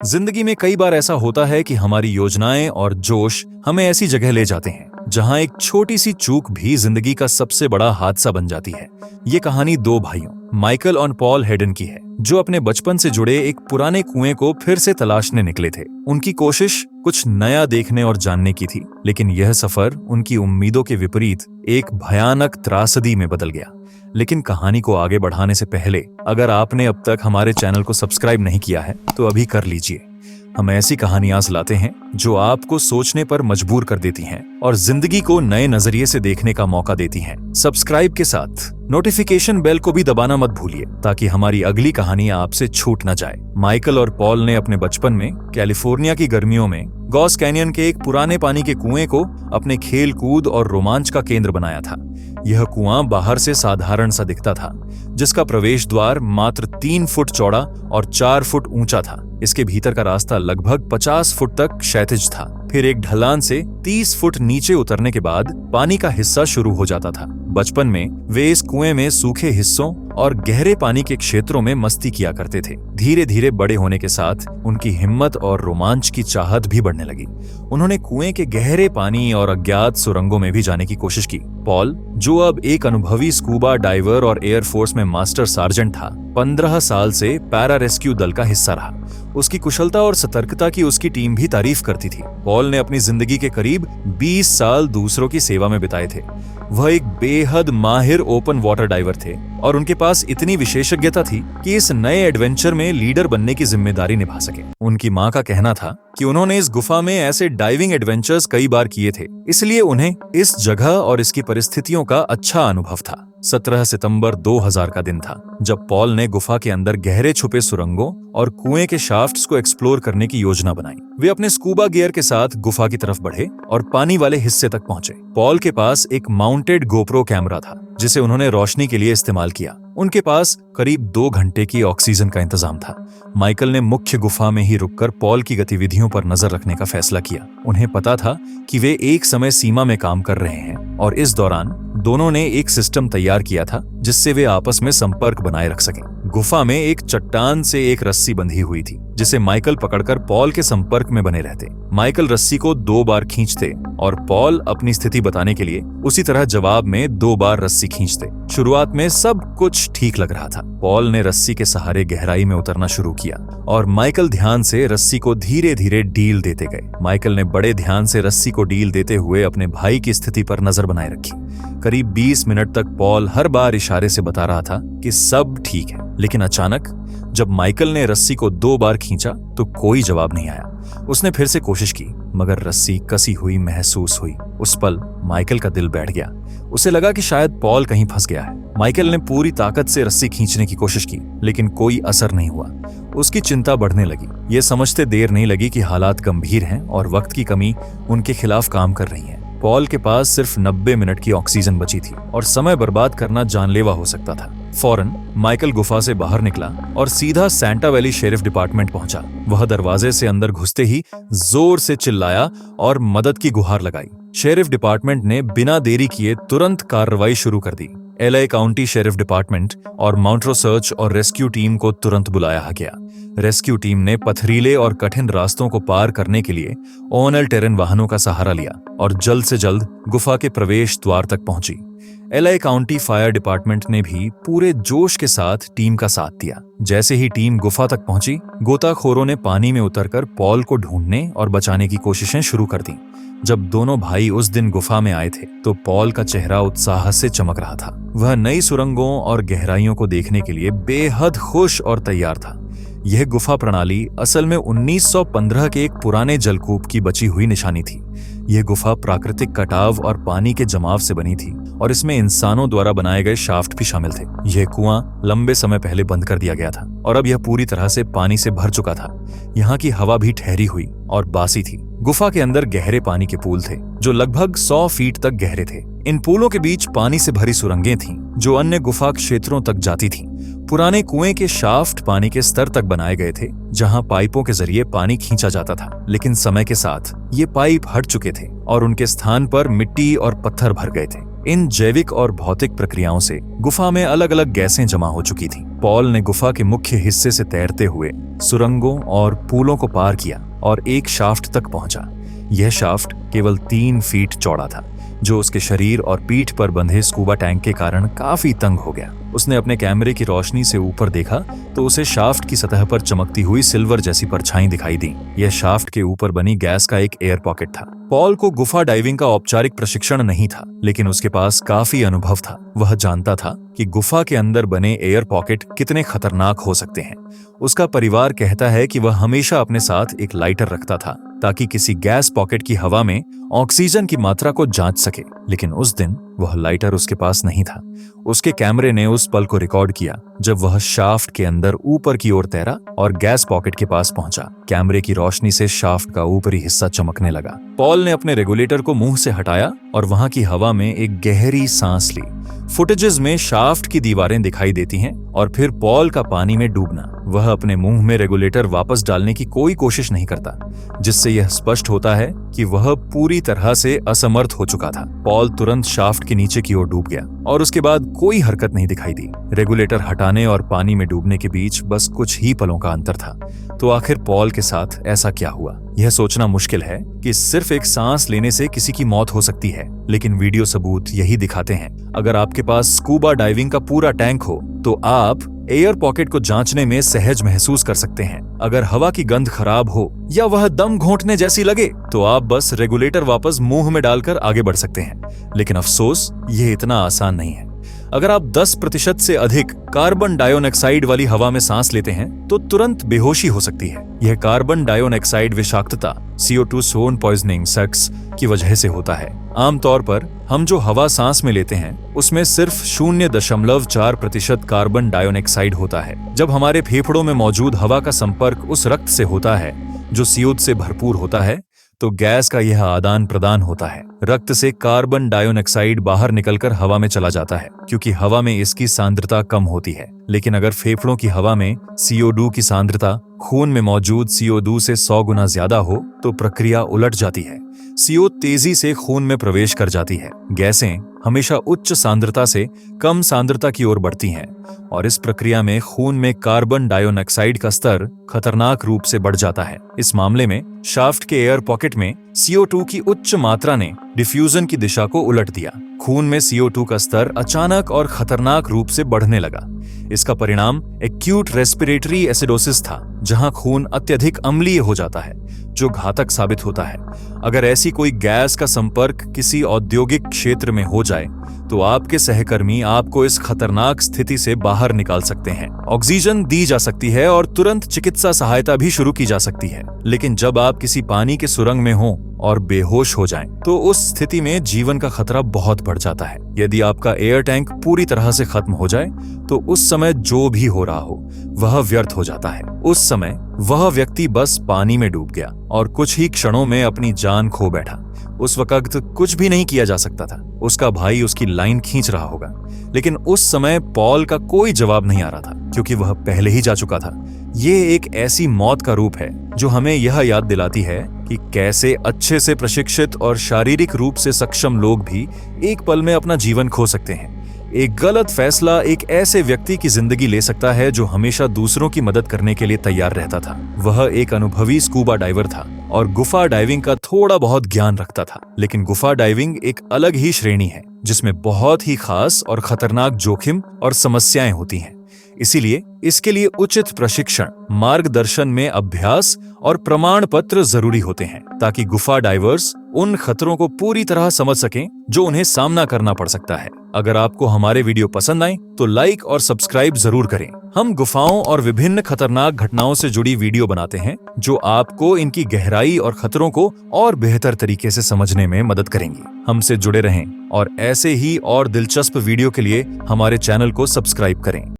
जिंदगी में कई बार ऐसा होता है कि हमारी योजनाएं और जोश हमें ऐसी जगह ले जाते हैं जहां एक छोटी सी चूक भी जिंदगी का सबसे बड़ा हादसा बन जाती है। ये कहानी दो भाइयों माइकल और पॉल हेडन की है, जो अपने बचपन से जुड़े एक पुराने कुएं को फिर से तलाशने निकले थे। उनकी कोशिश कुछ नया देखने और जानने की थी, लेकिन यह सफर उनकी उम्मीदों के विपरीत एक भयानक त्रासदी में बदल गया। लेकिन कहानी को आगे बढ़ाने से पहले अगर आपने अब तक हमारे चैनल को सब्सक्राइब नहीं किया है तो अभी कर लीजिए। हम ऐसी कहानियां लाते हैं जो आपको सोचने पर मजबूर कर देती हैं और जिंदगी को नए नजरिए से देखने का मौका देती हैं। सब्सक्राइब के साथ नोटिफिकेशन बेल को भी दबाना मत भूलिए ताकि हमारी अगली कहानी आपसे छूट न जाए। माइकल और पॉल ने अपने बचपन में कैलिफोर्निया की गर्मियों में गॉस कैनियन के एक पुराने पानी के कुएं को अपने खेल कूद और रोमांच का केंद्र बनाया था। यह कुआं बाहर से साधारण सा दिखता था, जिसका प्रवेश द्वार मात्र 3 फुट चौड़ा और 4 फुट ऊंचा था। इसके भीतर का रास्ता लगभग 50 फुट तक क्षैतिज था। फिर एक ढलान से 30 फुट नीचे उतरने के बाद पानी का हिस्सा शुरू हो जाता था। बचपन में वे इस कुएं में सूखे हिस्सों और गहरे पानी के क्षेत्रों में मस्ती किया करते थे। धीरे धीरे बड़े होने के साथ उनकी हिम्मत और रोमांच की चाहत भी बढ़ने लगी। उन्होंने कुएं के गहरे पानी और अज्ञात सुरंगों में भी जाने की कोशिश की। पॉल, जो अब एक अनुभवी स्कूबा डाइवर और एयरफोर्स में मास्टर सार्जेंट था, 15 साल से पैरा रेस्क्यू दल का हिस्सा रहा। उसकी कुशलता और सतर्कता की उसकी टीम भी तारीफ करती थी। पॉल ने अपनी जिंदगी के करीब 20 साल दूसरों की सेवा में बिताए थे। वह एक बेहद माहिर ओपन वाटर डाइवर थे और उनके पास इतनी विशेषज्ञता थी कि इस नए एडवेंचर में लीडर बनने की जिम्मेदारी निभा सके। उनकी मां का कहना था कि उन्होंने इस गुफा में ऐसे डाइविंग एडवेंचर्स कई बार किए थे, इसलिए उन्हें इस जगह और इसकी परिस्थितियों का अच्छा अनुभव था। 17 सितंबर 2000 का दिन था जब पॉल ने गुफा के अंदर गहरे छुपे सुरंगों और कुएं के शाफ्ट्स को एक्सप्लोर करने की योजना बनाई। वे अपने स्कूबा गियर के साथ गुफा की तरफ बढ़े और पानी वाले हिस्से तक पहुंचे। पॉल के पास एक माउंटेड गोप्रो कैमरा था जिसे उन्होंने रोशनी के लिए इस्तेमाल किया। उनके पास करीब 2 घंटे की ऑक्सीजन का इंतजाम था। माइकल ने मुख्य गुफा में ही रुककर पॉल की गतिविधियों पर नजर रखने का फैसला किया। उन्हें पता था कि वे एक समय सीमा में काम कर रहे हैं और इस दौरान दोनों ने एक सिस्टम तैयार किया था जिससे वे आपस में संपर्क बनाए रख सकें। गुफा में एक चट्टान से एक रस्सी बंधी हुई थी जिसे माइकल पकड़कर पॉल के संपर्क में बने रहते। माइकल रस्सी को 2 बार खींचते और पॉल अपनी स्थिति बताने के लिए उसी तरह जवाब में 2 बार रस्सी खींचते। शुरुआत में सब कुछ ठीक लग रहा था। पॉल ने रस्सी के सहारे गहराई में उतरना शुरू किया और माइकल ध्यान से रस्सी को धीरे धीरे ढील देते गए। माइकल ने बड़े ध्यान से रस्सी को ढील देते हुए अपने भाई की स्थिति पर नजर बनाए रखी। करीब 20 मिनट तक पॉल हर बार इशारे से बता रहा था कि सब ठीक है, लेकिन अचानक जब माइकल ने रस्सी को 2 बार खींचा तो कोई जवाब नहीं आया। उसने फिर से कोशिश की मगर रस्सी कसी हुई महसूस हुई। उस पल माइकल का दिल बैठ गया। उसे लगा कि शायद पॉल कहीं फंस गया है। माइकल ने पूरी ताकत से रस्सी खींचने की कोशिश की, लेकिन कोई असर नहीं हुआ। उसकी चिंता बढ़ने लगी। ये समझते देर नहीं लगी कि हालात गंभीर हैं और वक्त की कमी उनके खिलाफ काम कर रही है। पॉल के पास सिर्फ 90 मिनट की ऑक्सीजन बची थी और समय बर्बाद करना जानलेवा हो सकता था। फौरन माइकल गुफा से बाहर निकला और सीधा सैंटा वैली शेरिफ डिपार्टमेंट पहुंचा। वह दरवाजे से अंदर घुसते ही जोर से चिल्लाया और मदद की गुहार लगाई। शेरिफ डिपार्टमेंट ने बिना देरी किए तुरंत कार्रवाई शुरू कर दी। LA काउंटी शेरिफ डिपार्टमेंट और माउंट्रो सर्च और रेस्क्यू टीम को तुरंत बुलाया गया। रेस्क्यू टीम ने पथरीले और कठिन रास्तों को पार करने के लिए ओनल टेरेन वाहनों का सहारा लिया और जल्द से जल्द गुफा के प्रवेश द्वार तक पहुंची। LA काउंटी फायर डिपार्टमेंट ने भी पूरे जोश के साथ टीम का साथ दिया। जैसे ही टीम गुफा तक पहुंची, गोताखोरों ने पानी में उतरकर पॉल को ढूंढने और बचाने की कोशिशें शुरू कर दी। जब दोनों भाई उस दिन गुफा में आए थे तो पॉल का चेहरा उत्साह से चमक रहा था। वह नई सुरंगों और गहराइयों को देखने के लिए बेहद खुश और तैयार था। यह गुफा प्रणाली असल में 1915 के एक पुराने जलकूप की बची हुई निशानी थी। यह गुफा प्राकृतिक कटाव और पानी के जमाव से बनी थी और इसमें इंसानों द्वारा बनाए गए शाफ्ट भी शामिल थे। यह कुआं लंबे समय पहले बंद कर दिया गया था और अब यह पूरी तरह से पानी से भर चुका था। यहाँ की हवा भी ठहरी हुई और बासी थी। गुफा के अंदर गहरे पानी के पूल थे जो लगभग 100 फीट तक गहरे थे। इन पूलों के बीच पानी से भरी सुरंगें थीं जो अन्य गुफा क्षेत्रों तक जाती थीं। पुराने कुएं के शाफ्ट पानी के स्तर तक बनाए गए थे जहां पाइपों के जरिए पानी खींचा जाता था, लेकिन समय के साथ ये पाइप हट चुके थे और उनके स्थान पर मिट्टी और पत्थर भर गए थे। इन जैविक और भौतिक प्रक्रियाओं से गुफा में अलग अलग गैसें जमा हो चुकी थीं। पॉल ने गुफा के मुख्य हिस्से से तैरते हुए सुरंगों और पुलों को पार किया और एक शाफ्ट तक पहुंचा। यह शाफ्ट केवल 3 फीट चौड़ा था, जो उसके शरीर और पीठ पर बंधे स्कूबा टैंक के कारण काफी तंग हो गया। उसने अपने कैमरे की रोशनी से ऊपर देखा तो उसे शाफ्ट की सतह पर चमकती हुई सिल्वर जैसी परछाई दिखाई दी। यह शाफ्ट के ऊपर बनी गैस का एक एयर पॉकेट था। पॉल को गुफा डाइविंग का औपचारिक प्रशिक्षण नहीं था, लेकिन उसके पास काफी अनुभव था। वह जानता था कि गुफा के अंदर बने एयर पॉकेट कितने खतरनाक हो सकते हैं। उसका परिवार कहता है कि वह हमेशा अपने साथ एक लाइटर रखता था ताकि किसी गैस पॉकेट की हवा में ऑक्सीजन की मात्रा को जांच सके, लेकिन उस दिन वह लाइटर उसके पास नहीं था। उसके कैमरे ने उस पल को रिकॉर्ड किया जब वह शाफ्ट के अंदर ऊपर की ओर तैरा और गैस पॉकेट के पास पहुंचा। कैमरे की रोशनी से शाफ्ट का ऊपरी हिस्सा चमकने लगा। पॉल ने अपने रेगुलेटर को मुंह से हटाया और वहां की हवा में एक गहरी सांस ली। फुटेजेस में शाफ्ट की दीवारें दिखाई देती हैं और फिर पॉल का पानी में डूबना। वह अपने मुंह में रेगुलेटर वापस डालने की कोई कोशिश नहीं करता, जिससे यह स्पष्ट होता है कि वह पूरी तरह से असमर्थ हो चुका था। पॉल तुरंत शाफ्ट के नीचे की ओर डूब गया और उसके बाद कोई हरकत नहीं दिखाई दी। रेगुलेटर हटाने और पानी में डूबने के बीच बस कुछ ही पलों का अंतर था। तो आखिर पॉल के साथ ऐसा क्या हुआ? यह सोचना मुश्किल है कि सिर्फ एक सांस लेने से किसी की मौत हो सकती है, लेकिन वीडियो सबूत यही दिखाते हैं। अगर आपके पास स्कूबा डाइविंग का पूरा टैंक हो तो आप एयर पॉकेट को जांचने में सहज महसूस कर सकते हैं। अगर हवा की गंध खराब हो या वह दम घोंटने जैसी लगे तो आप बस रेगुलेटर वापस मुंह में डालकर आगे बढ़ सकते हैं। लेकिन अफसोस, यह इतना आसान नहीं है। अगर आप 10% से अधिक कार्बन डाइऑक्साइड वाली हवा में सांस लेते हैं तो तुरंत बेहोशी हो सकती है। यह कार्बन डाइऑक्साइड विषाक्तता CO2 सोन पॉइजनिंग सेक्स की वजह से होता है। आमतौर पर हम जो हवा सांस में लेते हैं उसमें सिर्फ 0.4% कार्बन डाइऑक्साइड होता है। जब हमारे फेफड़ों में मौजूद हवा का संपर्क उस रक्त से होता है जो CO2 से भरपूर होता है, तो गैस का यह आदान प्रदान होता है। रक्त से कार्बन डाइऑक्साइड बाहर निकलकर हवा में चला जाता है, क्योंकि हवा में इसकी सांद्रता कम होती है। लेकिन अगर फेफड़ों की हवा में CO2 की सांद्रता खून में मौजूद CO2 से 100 गुना ज्यादा हो तो प्रक्रिया उलट जाती है। CO तेजी से खून में प्रवेश कर जाती है। गैसें हमेशा उच्च सांद्रता से कम सांद्रता की ओर बढ़ती हैं और इस प्रक्रिया में खून में कार्बन डाइऑक्साइड का स्तर खतरनाक रूप से बढ़ जाता है। इस मामले में शाफ्ट के एयर पॉकेट में CO2 की उच्च मात्रा ने डिफ्यूजन की दिशा को उलट दिया। खून में CO2 का स्तर अचानक और खतरनाक रूप से बढ़ने लगा। इसका परिणाम एक्यूट रेस्पिरेटरी एसिडोसिस था, जहां खून अत्यधिक अम्लीय हो जाता है, जो घातक साबित होता है। अगर ऐसी कोई गैस का संपर्क किसी औद्योगिक क्षेत्र में हो जाए तो आपके सहकर्मी आपको इस खतरनाक स्थिति से बाहर निकाल सकते हैं। ऑक्सीजन दी जा सकती है और तुरंत चिकित्सा सहायता भी शुरू की जा सकती है। लेकिन जब आप किसी पानी के सुरंग में हों और बेहोश हो जाएं, तो उस स्थिति में जीवन का खतरा बहुत बढ़ जाता है। यदि आपका एयर टैंक पूरी तरह से खत्म हो जाए तो उस समय जो भी हो रहा हो वह व्यर्थ हो जाता है। उस समय वह व्यक्ति बस पानी में डूब गया और कुछ ही क्षणों में अपनी जान खो बैठा। उस वक्त कुछ भी नहीं किया जा सकता था। उसका भाई उसकी लाइन खींच रहा होगा, लेकिन उस समय पॉल का कोई जवाब नहीं आ रहा था, क्योंकि वह पहले ही जा चुका था। ये एक ऐसी मौत का रूप है जो हमें यह याद दिलाती है कि कैसे अच्छे से प्रशिक्षित और शारीरिक रूप से सक्षम लोग भी एक पल में अपना जीवन खो सकते हैं। एक गलत फैसला एक ऐसे व्यक्ति की जिंदगी ले सकता है जो हमेशा दूसरों की मदद करने के लिए तैयार रहता था। वह एक अनुभवी स्कूबा डाइवर था और गुफा डाइविंग का थोड़ा बहुत ज्ञान रखता था। लेकिन गुफा डाइविंग एक अलग ही श्रेणी है जिसमें बहुत ही खास और खतरनाक जोखिम और समस्याएं होती हैं। इसीलिए इसके लिए उचित प्रशिक्षण, मार्गदर्शन में अभ्यास और प्रमाण पत्र जरूरी होते हैं, ताकि गुफा डाइवर्स उन खतरों को पूरी तरह समझ सकें जो उन्हें सामना करना पड़ सकता है। अगर आपको हमारे वीडियो पसंद आए तो लाइक और सब्सक्राइब जरूर करें। हम गुफाओं और विभिन्न खतरनाक घटनाओं से जुड़ी वीडियो बनाते हैं जो आपको इनकी गहराई और खतरों को और बेहतर तरीके से समझने में मदद करेंगी। हमसे जुड़े रहें और ऐसे ही और दिलचस्प वीडियो के लिए हमारे चैनल को सब्सक्राइब करें।